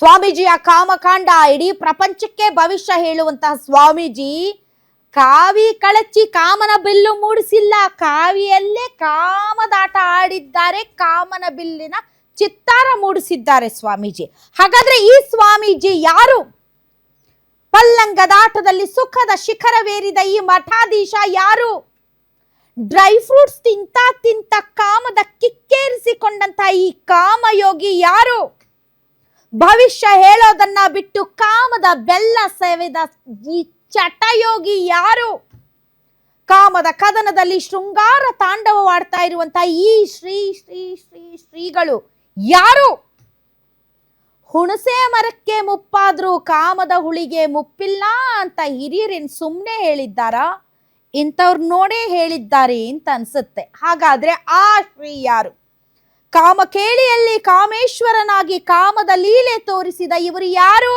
ಸ್ವಾಮೀಜಿಯ ಕಾಮಕಾಂಡ ಇಡೀ ಪ್ರಪಂಚಕ್ಕೆ ಭವಿಷ್ಯ ಹೇಳುವಂತಹ ಸ್ವಾಮೀಜಿ ಕಾವಿ ಕಳಚಿ ಕಾಮನ ಬಿಲ್ಲು ಮೂಡಿಸಿಲ್ಲ. ಕಾವಿಯಲ್ಲೇ ಕಾಮದಾಟ ಆಡಿದ್ದಾರೆ, ಕಾಮನ ಬಿಲ್ಲಿನ ಚಿತ್ತಾರ ಮೂಡಿಸಿದ್ದಾರೆ ಸ್ವಾಮೀಜಿ. ಹಾಗಾದ್ರೆ ಈ ಸ್ವಾಮೀಜಿ ಯಾರು? ಪಲ್ಲಂಗದಾಟದಲ್ಲಿ ಸುಖದ ಶಿಖರವೇರಿದ ಈ ಮಠಾಧೀಶ ಯಾರು? ಡ್ರೈ ಫ್ರೂಟ್ಸ್ ತಿಂತ ಕಾಮದ ಕಿಕ್ಕೇರಿಸಿಕೊಂಡಂತ ಈ ಕಾಮಯೋಗಿ ಯಾರು? ಭವಿಷ್ಯ ಹೇಳೋದನ್ನ ಬಿಟ್ಟು ಕಾಮದ ಬೆಲ್ಲ ಸೇವಿದ ಈ ಚಟಯೋಗಿ ಯಾರು? ಕಾಮದ ಕದನದಲ್ಲಿ ಶೃಂಗಾರ ತಾಂಡವವಾಡ್ತಾ ಇರುವಂತಹ ಈ ಶ್ರೀ ಶ್ರೀ ಶ್ರೀ ಶ್ರೀಗಳು ಯಾರು? ಹುಣಸೆ ಮರಕ್ಕೆ ಮುಪ್ಪಾದ್ರೂ ಕಾಮದ ಹುಳಿಗೆ ಮುಪ್ಪಿಲ್ಲ ಅಂತ ಹಿರಿಯರೇನ್ ಸುಮ್ಮನೆ ಹೇಳಿದ್ದಾರಾ? ಇಂಥವ್ರು ನೋಡೇ ಹೇಳಿದ್ದಾರೆ ಅಂತ ಅನ್ಸುತ್ತೆ. ಹಾಗಾದ್ರೆ ಆ ಶ್ರೀ ಯಾರು? ಕಾಮಕೇಳಿಯಲ್ಲಿ ಕಾಮೇಶ್ವರನಾಗಿ ಕಾಮದ ಲೀಲೆ ತೋರಿಸಿದ ಇವರು ಯಾರು?